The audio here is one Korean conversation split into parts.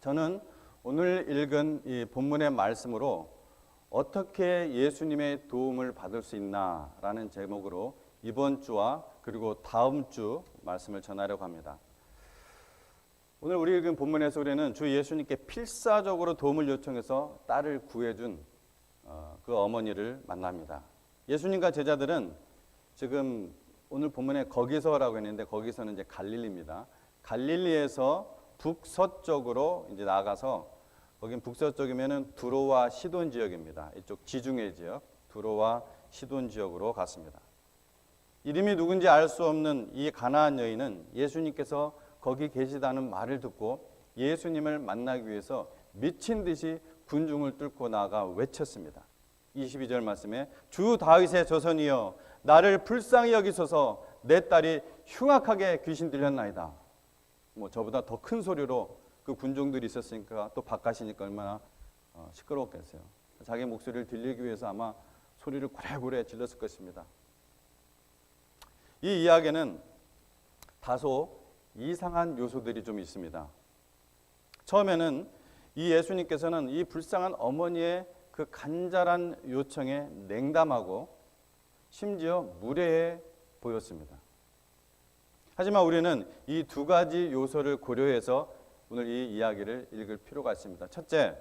저는 오늘 읽은 이 본문의 말씀으로 어떻게 예수님의 도움을 받을 수 있나라는 제목으로 이번 주와 그리고 다음 주 말씀을 전하려고 합니다. 오늘 우리 읽은 본문에서 우리는 주 예수님께 필사적으로 도움을 요청해서 딸을 구해준 그 어머니를 만납니다. 예수님과 제자들은 지금 오늘 본문에 거기서라고 했는데 거기서는 이제 갈릴리입니다. 갈릴리에서 북서쪽으로 이제 나아가서 거긴 북서쪽이면은 두로와 시돈 지역입니다. 이쪽 지중해 지역, 두로와 시돈 지역으로 갔습니다. 이름이 누군지 알 수 없는 이 가나안 여인은 예수님께서 거기 계시다는 말을 듣고 예수님을 만나기 위해서 미친 듯이 군중을 뚫고 나가 외쳤습니다. 22절 말씀에 주 다윗의 조선이여 나를 불쌍히 여기소서 내 딸이 흉악하게 귀신 들렸나이다. 저보다 더 큰 소리로 그 군중들이 있었으니까 또 바깥이니까 얼마나 시끄러웠겠어요. 자기 목소리를 들리기 위해서 아마 소리를 고래고래 질렀을 것입니다. 이 이야기는 다소 이상한 요소들이 좀 있습니다. 처음에는 이 예수님께서는 이 불쌍한 어머니의 그 간절한 요청에 냉담하고 심지어 무례해 보였습니다. 하지만 우리는 이 두 가지 요소를 고려해서 오늘 이 이야기를 읽을 필요가 있습니다. 첫째,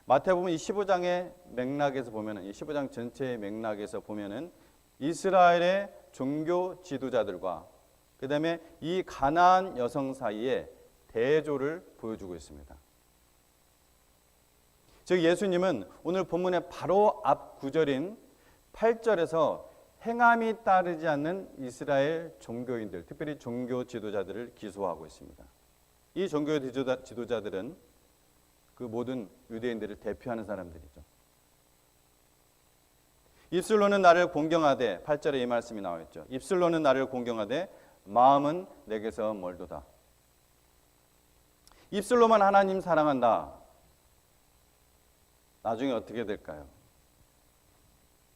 마태복음 이 15장의 맥락에서 보면은 이 15장 전체의 맥락에서 보면은 이스라엘의 종교 지도자들과 그다음에 이 가나안 여성 사이에 대조를 보여주고 있습니다. 즉 예수님은 오늘 본문의 바로 앞 구절인 8절에서 행함이 따르지 않는 이스라엘 종교인들, 특별히 종교 지도자들을 기소하고 있습니다. 이 종교 지도자들은 그 모든 유대인들을 대표하는 사람들이죠. 입술로는 나를 공경하되 8절에 이 말씀이 나와 있죠. 입술로는 나를 공경하되 마음은 내게서 멀도다. 입술로만 하나님 사랑한다. 나중에 어떻게 될까요?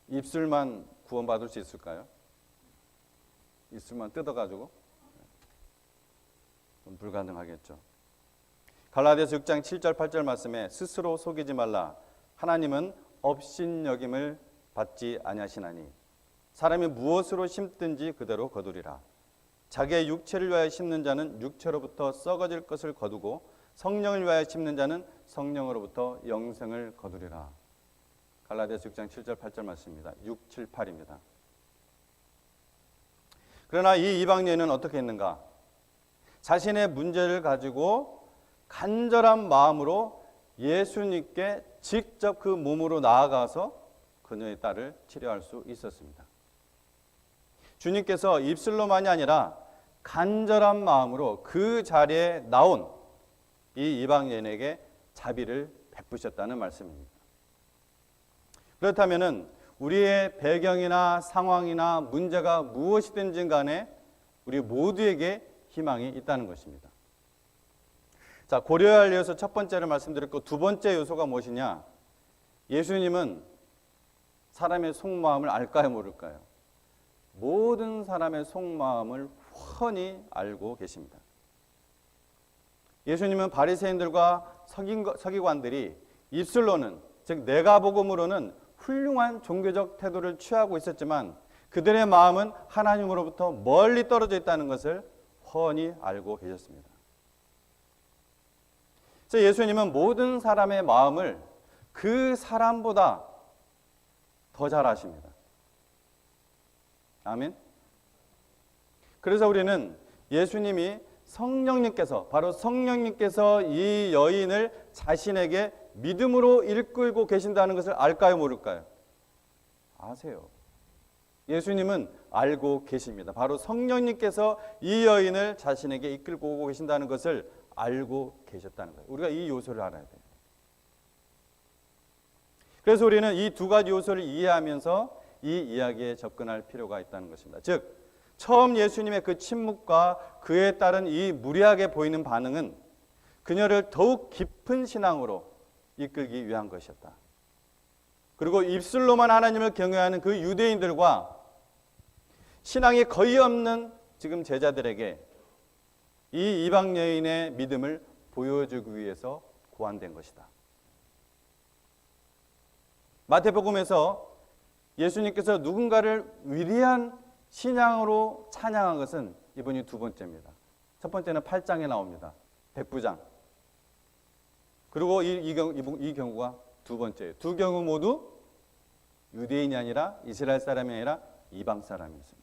입술만 구원받을 수 있을까요? 입술만 뜯어가지고? 좀 불가능하겠죠. 갈라디아서 6장 7절 8절 말씀에 스스로 속이지 말라. 하나님은 업신여김을 받지 아니하시나니 사람이 무엇으로 심든지 그대로 거두리라. 자기의 육체를 위하여 심는 자는 육체로부터 썩어질 것을 거두고 성령을 위하여 심는 자는 성령으로부터 영생을 거두리라. 갈라디아서 6장 7절 8절 말씀입니다. 6, 7, 8입니다. 그러나 이 이방 여인은 어떻게 했는가? 자신의 문제를 가지고 간절한 마음으로 예수님께 직접 그 몸으로 나아가서 그녀의 딸을 치료할 수 있었습니다. 주님께서 입술로만이 아니라 간절한 마음으로 그 자리에 나온 이 이방 여인에게 자비를 베푸셨다는 말씀입니다. 그렇다면 우리의 배경이나 상황이나 문제가 무엇이든지 간에 우리 모두에게 희망이 있다는 것입니다. 자, 고려해야 할 요소 첫 번째를 말씀드렸고 두 번째 요소가 무엇이냐? 예수님은 사람의 속마음을 알까요, 모를까요? 모든 사람의 속마음을 훤히 알고 계십니다. 예수님은 바리새인들과 서기관들이 입술로는 즉 내가복음으로는 훌륭한 종교적 태도를 취하고 있었지만 그들의 마음은 하나님으로부터 멀리 떨어져 있다는 것을 훤히 알고 계셨습니다. 그래서 예수님은 모든 사람의 마음을 그 사람보다 더 잘 아십니다. 아멘. 그래서 우리는 예수님이 바로 성령님께서 이 여인을 자신에게 믿음으로 이끌고 계신다는 것을 알까요, 모를까요? 아세요. 예수님은 알고 계십니다. 바로 성령님께서 이 여인을 자신에게 이끌고 오고 계신다는 것을 알고 계셨다는 거예요. 우리가 이 요소를 알아야 돼요. 그래서 우리는 이 두 가지 요소를 이해하면서 이 이야기에 접근할 필요가 있다는 것입니다. 즉, 처음 예수님의 그 침묵과 그에 따른 이 무례하게 보이는 반응은 그녀를 더욱 깊은 신앙으로 이끌기 위한 것이었다. 그리고 입술로만 하나님을 경외하는 그 유대인들과 신앙이 거의 없는 지금 제자들에게 이 이방 여인의 믿음을 보여주기 위해서 고안된 것이다. 마태복음에서 예수님께서 누군가를 위대한 신앙으로 찬양한 것은 이번이 두 번째입니다. 첫 번째는 8장에 나옵니다. 백부장. 그리고 이 경우가 두 번째예요. 두 경우 모두 유대인이 아니라 이스라엘 사람이 아니라 이방 사람이었습니다.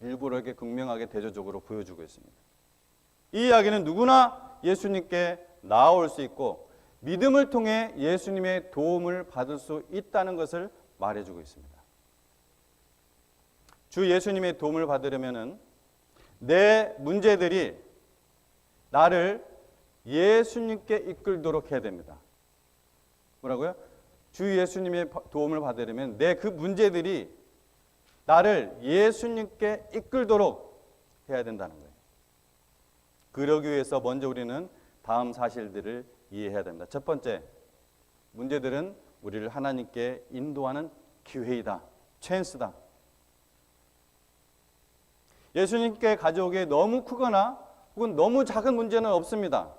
일부러 이렇게 극명하게 대조적으로 보여주고 있습니다. 이 이야기는 누구나 예수님께 나아올 수 있고 믿음을 통해 예수님의 도움을 받을 수 있다는 것을 말해주고 있습니다. 주 예수님의 도움을 받으려면은 내 문제들이 나를 예수님께 이끌도록 해야 됩니다. 뭐라고요? 주 예수님의 도움을 받으려면 내 그 문제들이 나를 예수님께 이끌도록 해야 된다는 거예요. 그러기 위해서 먼저 우리는 다음 사실들을 이해해야 됩니다. 첫 번째, 문제들은 우리를 하나님께 인도하는 기회이다. 찬스다. 예수님께 가져오기에 너무 크거나 혹은 너무 작은 문제는 없습니다.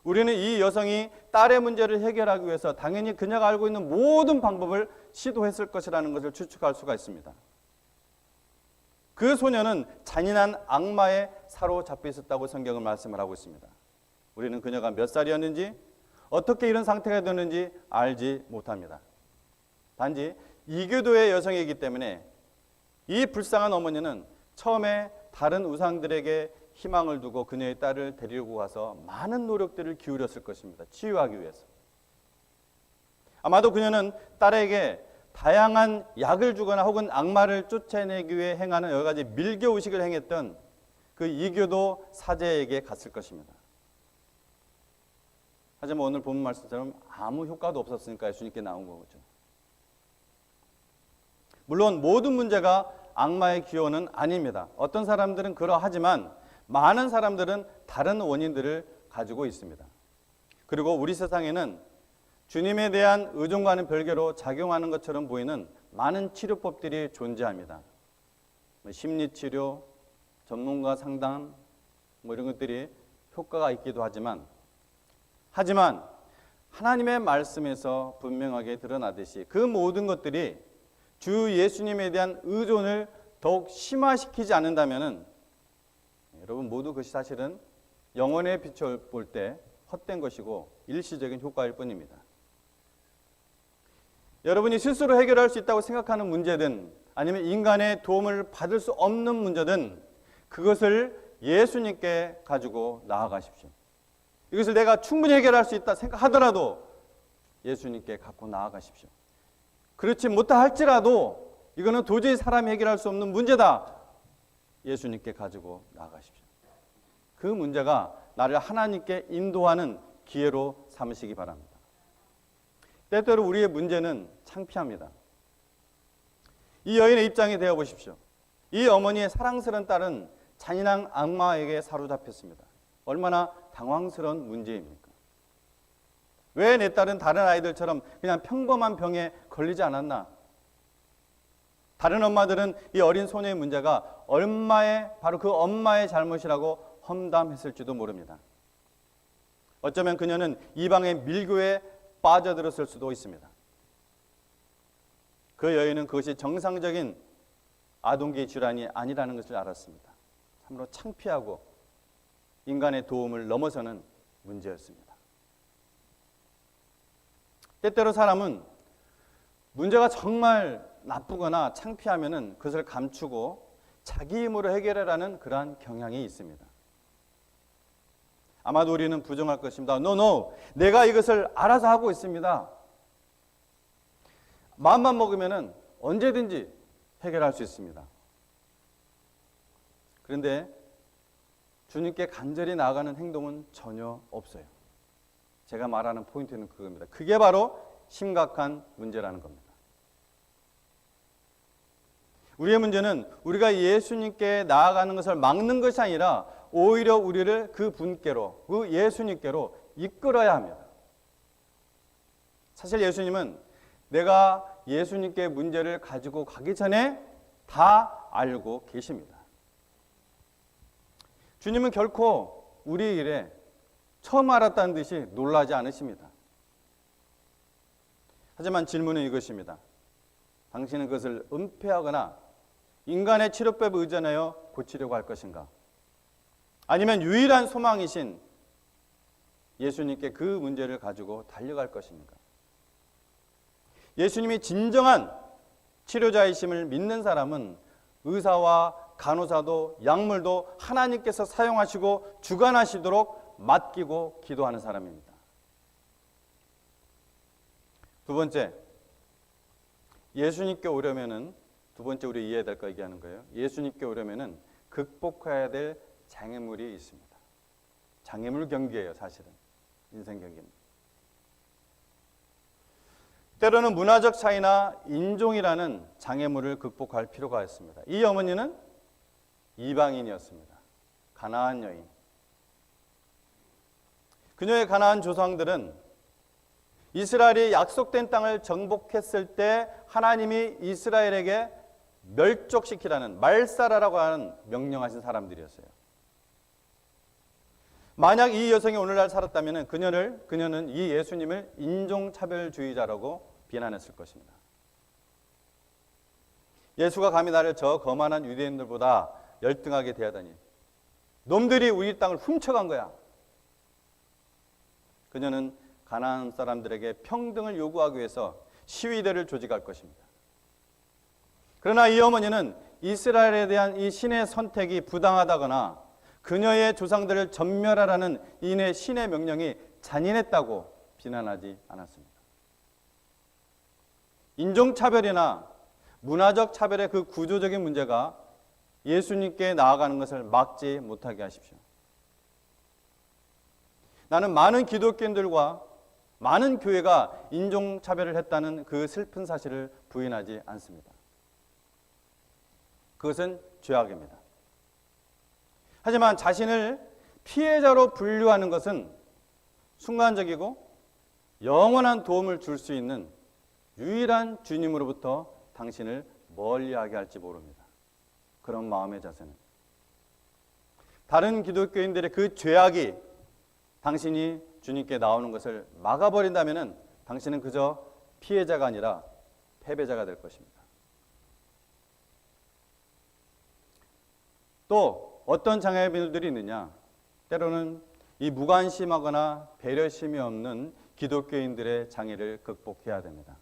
우리는 이 여성이 딸의 문제를 해결하기 위해서 당연히 그녀가 알고 있는 모든 방법을 시도했을 것이라는 것을 추측할 수가 있습니다. 그 소녀는 잔인한 악마에 사로잡혀 있었다고 성경은 말씀을 하고 있습니다. 우리는 그녀가 몇 살이었는지 어떻게 이런 상태가 되는지 알지 못합니다. 단지 이교도의 여성이기 때문에 이 불쌍한 어머니는 처음에 다른 우상들에게 희망을 두고 그녀의 딸을 데리고 가서 많은 노력들을 기울였을 것입니다. 치유하기 위해서. 아마도 그녀는 딸에게 다양한 약을 주거나 혹은 악마를 쫓아내기 위해 행하는 여러 가지 밀교의식을 행했던 그 이교도 사제에게 갔을 것입니다. 하지만 오늘 본문 말씀처럼 아무 효과도 없었으니까 예수님께 나온 거죠. 물론 모든 문제가 악마의 기원은 아닙니다. 어떤 사람들은 그러하지만 많은 사람들은 다른 원인들을 가지고 있습니다. 그리고 우리 세상에는 주님에 대한 의존과는 별개로 작용하는 것처럼 보이는 많은 치료법들이 존재합니다. 심리치료, 전문가 상담 이런 것들이 효과가 있기도 하지만 하나님의 말씀에서 분명하게 드러나듯이 그 모든 것들이 주 예수님에 대한 의존을 더욱 심화시키지 않는다면 여러분 모두 그것이 사실은 영혼의 빛을 볼 때 헛된 것이고 일시적인 효과일 뿐입니다. 여러분이 스스로 해결할 수 있다고 생각하는 문제든 아니면 인간의 도움을 받을 수 없는 문제든 그것을 예수님께 가지고 나아가십시오. 이것을 내가 충분히 해결할 수 있다 생각하더라도 예수님께 갖고 나아가십시오. 그렇지 못하 할지라도 이거는 도저히 사람이 해결할 수 없는 문제다. 예수님께 가지고 나아가십시오. 그 문제가 나를 하나님께 인도하는 기회로 삼으시기 바랍니다. 때때로 우리의 문제는 창피합니다. 이 여인의 입장이 되어 보십시오. 이 어머니의 사랑스러운 딸은 잔인한 악마에게 사로잡혔습니다. 얼마나 당황스러운 문제입니까? 왜 내 딸은 다른 아이들처럼 그냥 평범한 병에 걸리지 않았나? 다른 엄마들은 이 어린 소녀의 문제가 바로 그 엄마의 잘못이라고 험담했을지도 모릅니다. 어쩌면 그녀는 이방의 밀교에 빠져들었을 수도 있습니다. 그 여인은 그것이 정상적인 아동기 질환이 아니라는 것을 알았습니다. 참으로 창피하고 인간의 도움을 넘어서는 문제였습니다. 때때로 사람은 문제가 정말 나쁘거나 창피하면은 그것을 감추고 자기 힘으로 해결하라는 그러한 경향이 있습니다. 아마도 우리는 부정할 것입니다. No, 내가 이것을 알아서 하고 있습니다. 마음만 먹으면은 언제든지 해결할 수 있습니다. 그런데 주님께 간절히 나아가는 행동은 전혀 없어요. 제가 말하는 포인트는 그겁니다. 그게 바로 심각한 문제라는 겁니다. 우리의 문제는 우리가 예수님께 나아가는 것을 막는 것이 아니라 오히려 우리를 그 분께로, 그 예수님께로 이끌어야 합니다. 사실 예수님은 내가 예수님께 문제를 가지고 가기 전에 다 알고 계십니다. 주님은 결코 우리 일에 처음 알았다는 듯이 놀라지 않으십니다. 하지만 질문은 이것입니다. 당신은 그것을 은폐하거나 인간의 치료법에 의존하여 고치려고 할 것인가? 아니면 유일한 소망이신 예수님께 그 문제를 가지고 달려갈 것입니까? 예수님이 진정한 치료자이심을 믿는 사람은 의사와 간호사도 약물도 하나님께서 사용하시고 주관하시도록 맡기고 기도하는 사람입니다. 두 번째, 예수님께 오려면은 두 번째 우리 이해해야 될 거 얘기하는 거예요. 예수님께 오려면은 극복해야 될 장애물이 있습니다. 장애물 경기예요, 사실은. 인생 경기입니다. 때로는 문화적 차이나 인종이라는 장애물을 극복할 필요가 있습니다. 이 어머니는 이방인이었습니다. 가나안 여인. 그녀의 가나안 조상들은 이스라엘이 약속된 땅을 정복했을 때 하나님이 이스라엘에게 멸족시키라는 말살하라고 하는 명령하신 사람들이었어요. 만약 이 여성이 오늘날 살았다면 그녀는 이 예수님을 인종차별주의자라고 비난했을 것입니다. 예수가 감히 나를 저 거만한 유대인들보다 열등하게 대하다니, 놈들이 우리 땅을 훔쳐간 거야. 그녀는 가나안 사람들에게 평등을 요구하기 위해서 시위대를 조직할 것입니다. 그러나 이 어머니는 이스라엘에 대한 이 신의 선택이 부당하다거나 그녀의 조상들을 전멸하라는 이내 신의 명령이 잔인했다고 비난하지 않았습니다. 인종차별이나 문화적 차별의 그 구조적인 문제가 예수님께 나아가는 것을 막지 못하게 하십시오. 나는 많은 기독교인들과 많은 교회가 인종차별을 했다는 그 슬픈 사실을 부인하지 않습니다. 그것은 죄악입니다. 하지만 자신을 피해자로 분류하는 것은 순간적이고 영원한 도움을 줄 수 있는 유일한 주님으로부터 당신을 멀리하게 할지 모릅니다. 그런 마음의 자세는 다른 기독교인들의 그 죄악이 당신이 주님께 나오는 것을 막아버린다면 당신은 그저 피해자가 아니라 패배자가 될 것입니다. 또 어떤 장애물들이 있느냐? 때로는 이 무관심하거나 배려심이 없는 기독교인들의 장애를 극복해야 됩니다.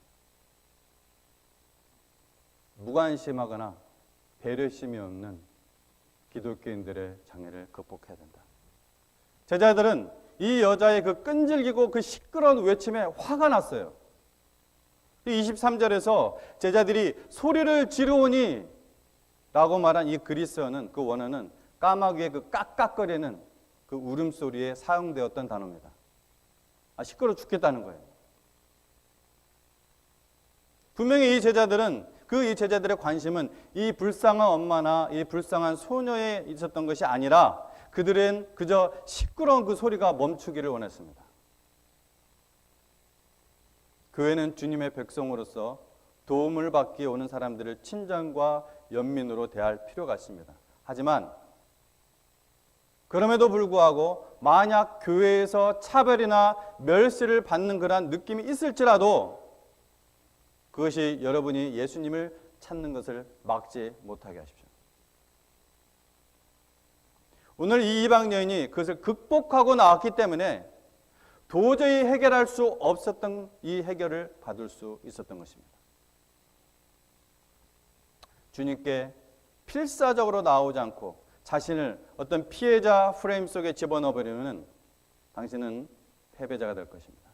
무관심하거나 배려심이 없는 기독교인들의 장애를 극복해야 된다. 제자들은 이 여자의 그 끈질기고 그 시끄러운 외침에 화가 났어요. 23절에서 제자들이 소리를 지르오니 라고 말한 이 그리스어는, 그 원어는 까마귀의 그 깍깍거리는 그 울음소리에 사용되었던 단어입니다. 시끄러워 죽겠다는 거예요. 분명히 이 제자들의 관심은 이 불쌍한 엄마나 이 불쌍한 소녀에 있었던 것이 아니라 그들은 그저 시끄러운 그 소리가 멈추기를 원했습니다. 교회는 주님의 백성으로서 도움을 받기 오는 사람들을 친절과 연민으로 대할 필요가 있습니다. 하지만 그럼에도 불구하고 만약 교회에서 차별이나 멸시를 받는 그러한 느낌이 있을지라도 그것이 여러분이 예수님을 찾는 것을 막지 못하게 하십시오. 오늘 이 이방 여인이 그것을 극복하고 나왔기 때문에 도저히 해결할 수 없었던 이 해결을 받을 수 있었던 것입니다. 주님께 필사적으로 나오지 않고 자신을 어떤 피해자 프레임 속에 집어넣어버리면 당신은 패배자가 될 것입니다.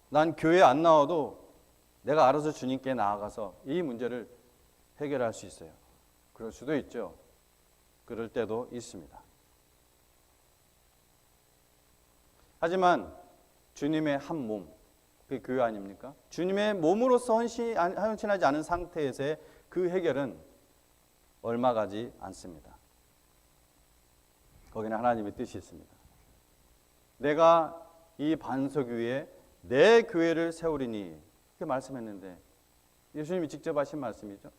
난 교회 안 나와도 내가 알아서 주님께 나아가서 이 문제를 해결할 수 있어요. 그럴 수도 있죠. 그럴 때도 있습니다. 하지만 주님의 한 몸, 그게 교회 아닙니까? 주님의 몸으로서 헌신하지 않은 상태에서의 그 해결은 얼마 가지 않습니다. 거기는 하나님의 뜻이 있습니다. 내가 이 반석 위에 내 교회를 세우리니 이렇게 말씀했는데 예수님이 직접 하신 말씀이죠.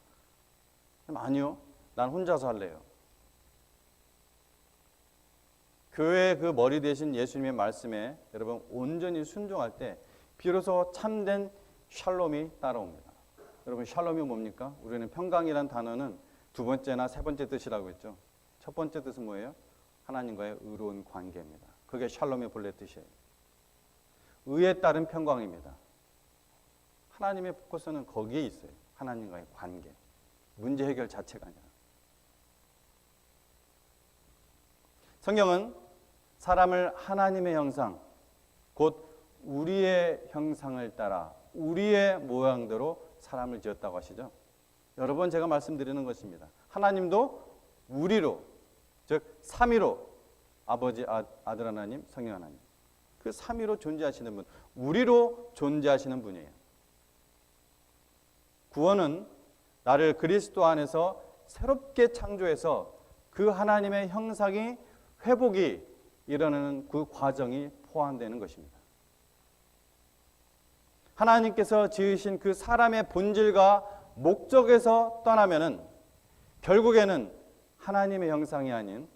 아니요, 난 혼자서 할래요. 교회의 그 머리 대신 예수님의 말씀에 여러분 온전히 순종할 때 비로소 참된 샬롬이 따라옵니다. 여러분 샬롬이 뭡니까? 우리는 평강이란 단어는 두 번째나 세 번째 뜻이라고 했죠. 첫 번째 뜻은 뭐예요? 하나님과의 의로운 관계입니다. 그게 샬롬의 본래 뜻이에요. 의에 따른 평강입니다. 하나님의 포커스는 거기에 있어요. 하나님과의 관계. 문제 해결 자체가 아니라. 성경은 사람을 하나님의 형상, 곧 우리의 형상을 따라 우리의 모양대로 사람을 지었다고 하시죠. 여러 번 제가 말씀드리는 것입니다. 하나님도 우리로, 즉 삼위로, 아버지, 아들 하나님, 성령 하나님, 그 삼위로 존재하시는 분, 우리로 존재하시는 분이에요. 구원은 나를 그리스도 안에서 새롭게 창조해서 그 하나님의 형상이 회복이 일어나는 그 과정이 포함되는 것입니다. 하나님께서 지으신 그 사람의 본질과 목적에서 떠나면은 결국에는 하나님의 형상이 아닌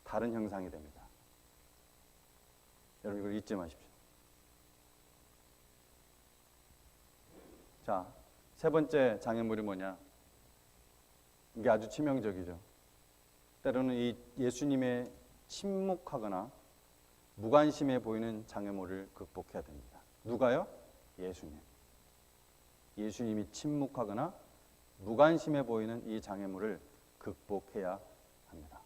다른 형상이 됩니다. 여러분 이걸 잊지 마십시오. 자, 세 번째 장애물이 뭐냐? 이게 아주 치명적이죠. 때로는 이 예수님의 침묵하거나 무관심해 보이는 장애물을 극복해야 됩니다. 누가요? 예수님. 예수님이 침묵하거나 무관심해 보이는 이 장애물을 극복해야 합니다.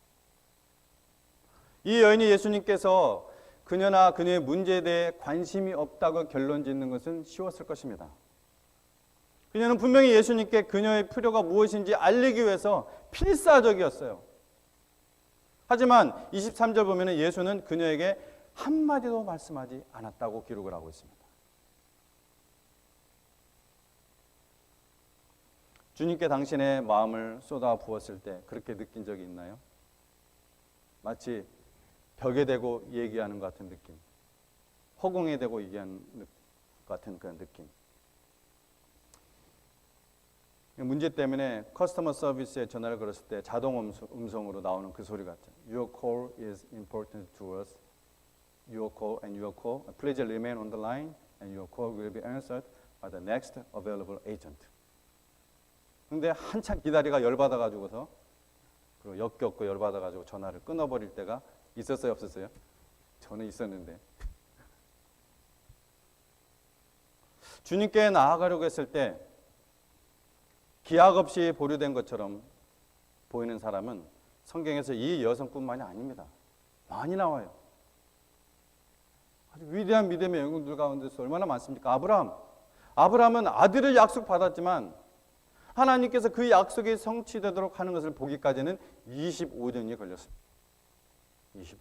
이 여인이 예수님께서 그녀나 그녀의 문제에 대해 관심이 없다고 결론 짓는 것은 쉬웠을 것입니다. 그녀는 분명히 예수님께 그녀의 필요가 무엇인지 알리기 위해서 필사적이었어요. 하지만 23절 보면 예수는 그녀에게 한마디도 말씀하지 않았다고 기록을 하고 있습니다. 주님께 당신의 마음을 쏟아 부었을 때 그렇게 느낀 적이 있나요? 마치 벽에 대고 얘기하는 것 같은 느낌, 허공에 대고 얘기하는 것 같은 그런 느낌. 문제 때문에 커스터머 서비스에 전화를 걸었을 때 자동 음성으로 나오는 그 소리 같죠. Your call is important to us. Your call and your call. Please remain on the line and your call will be answered by the next available agent. 근데 한참 기다리가 열받아가지고서 그리고 역겹고 열받아가지고 전화를 끊어버릴 때가 있었어요, 없었어요? 저는 있었는데. 주님께 나아가려고 했을 때 기약 없이 보류된 것처럼 보이는 사람은 성경에서 이 여성뿐만이 아닙니다. 많이 나와요. 아주 위대한 믿음의 영웅들 가운데서 얼마나 많습니까? 아브라함은 아들을 약속받았지만 하나님께서 그 약속이 성취되도록 하는 것을 보기까지는 25년이 걸렸습니다. 25년.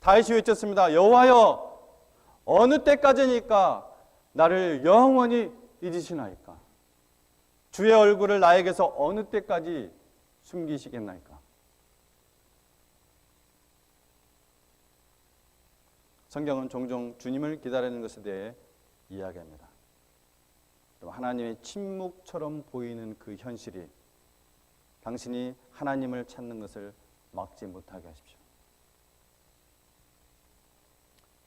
다윗이 외쳤습니다. 여호와여, 어느 때까지니까 나를 영원히 잊으시나이까? 주의 얼굴을 나에게서 어느 때까지 숨기시겠나이까? 성경은 종종 주님을 기다리는 것에 대해 이야기합니다. 하나님의 침묵처럼 보이는 그 현실이 당신이 하나님을 찾는 것을 막지 못하게 하십시오.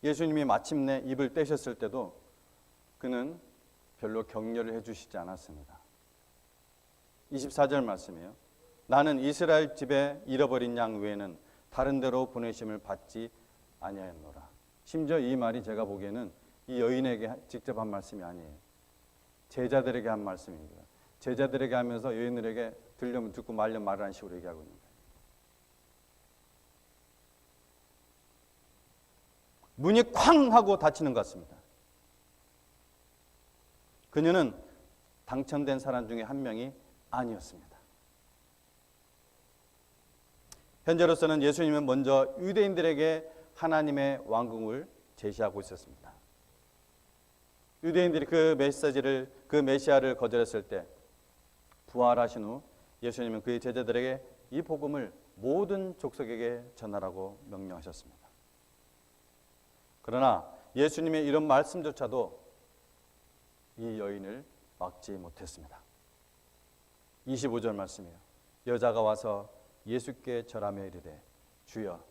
예수님이 마침내 입을 떼셨을 때도 그는 별로 격려를 해주시지 않았습니다. 24절 말씀이에요. 나는 이스라엘 집에 잃어버린 양 외에는 다른 데로 보내심을 받지 아니하였노라. 심지어 이 말이 제가 보기에는 이 여인에게 직접 한 말씀이 아니에요. 제자들에게 한 말씀입니다. 제자들에게 하면서 여인들에게 들려면 듣고 말려면 말하는 식으로 얘기하고 있는 거예요. 문이 쾅 하고 닫히는 것 같습니다. 그녀는 당첨된 사람 중에 한 명이 아니었습니다. 현재로서는 예수님은 먼저 유대인들에게 하나님의 왕국을 제시하고 있었습니다. 유대인들이 그 메시아를 거절했을 때 부활하신 후 예수님은 그의 제자들에게 이 복음을 모든 족속에게 전하라고 명령하셨습니다. 그러나 예수님의 이런 말씀조차도 이 여인을 막지 못했습니다. 25절 말씀이에요. 여자가 와서 예수께 절하며 이르되 주여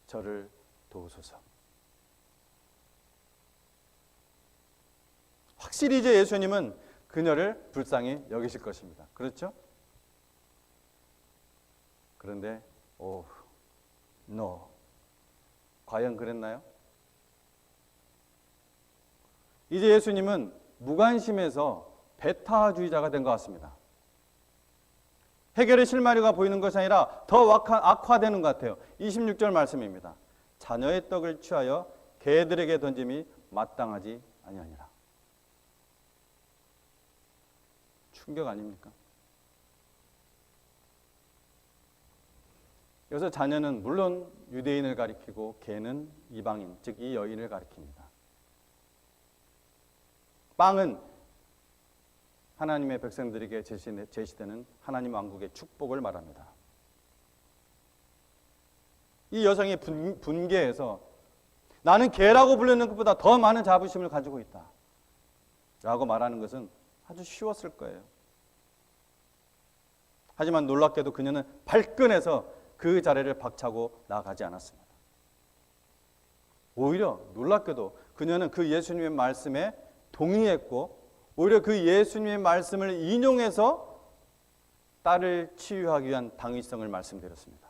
저를 도우소서. 확실히 이제 예수님은 그녀를 불쌍히 여기실 것입니다. 그렇죠? 그런데 과연 그랬나요? 이제 예수님은 무관심해서 배타주의자가 된 것 같습니다. 해결의 실마리가 보이는 것이 아니라 더 악화되는 것 같아요. 26절 말씀입니다. 자녀의 떡을 취하여 개들에게 던짐이 마땅하지 아니하니라. 충격 아닙니까? 여기서 자녀는 물론 유대인을 가리키고 개는 이방인, 즉 이 여인을 가리킵니다. 빵은 하나님의 백성들에게 제시되는 하나님 왕국의 축복을 말합니다. 이 여성이 분개해서 나는 개라고 부르는 것보다 더 많은 자부심을 가지고 있다 라고 말하는 것은 아주 쉬웠을 거예요. 하지만 놀랍게도 그녀는 발끈해서 그 자리를 박차고 나가지 않았습니다. 오히려 놀랍게도 그녀는 그 예수님의 말씀에 동의했고 오히려 그 예수님의 말씀을 인용해서 딸을 치유하기 위한 당위성을 말씀드렸습니다.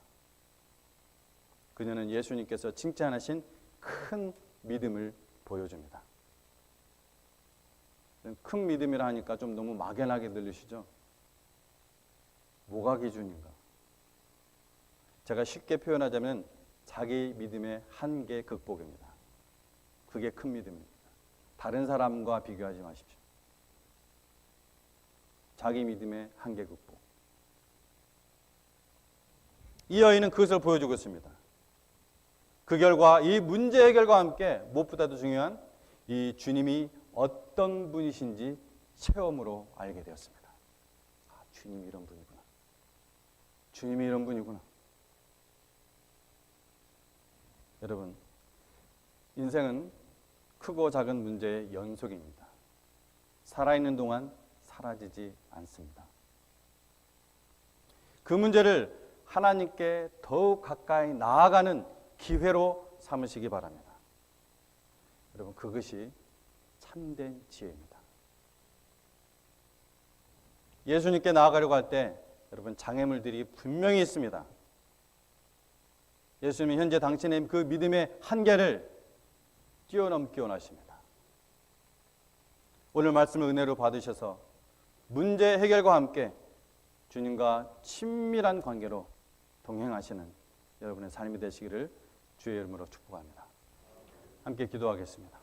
그녀는 예수님께서 칭찬하신 큰 믿음을 보여줍니다. 큰 믿음이라 하니까 좀 너무 막연하게 들리시죠? 뭐가 기준인가? 제가 쉽게 표현하자면 자기 믿음의 한계 극복입니다. 그게 큰 믿음입니다. 다른 사람과 비교하지 마십시오. 자기 믿음의 한계 극복. 이 여인은 그것을 보여주고 있습니다. 그 결과 이 문제 해결과 함께 무엇보다도 중요한 이 주님이 어떤 분이신지 체험으로 알게 되었습니다. 주님이 이런 분이구나. 주님이 이런 분이구나. 여러분, 인생은 크고 작은 문제의 연속입니다. 살아있는 동안 사라지지 않습니다. 그 문제를 하나님께 더욱 가까이 나아가는 기회로 삼으시기 바랍니다. 여러분, 그것이 참된 지혜입니다. 예수님께 나아가려고 할 때 여러분 장애물들이 분명히 있습니다. 예수님은 현재 당신의 그 믿음의 한계를 뛰어넘기 원하십니다. 오늘 말씀을 은혜로 받으셔서 문제 해결과 함께 주님과 친밀한 관계로 동행하시는 여러분의 삶이 되시기를 주의 이름으로 축복합니다. 함께 기도하겠습니다.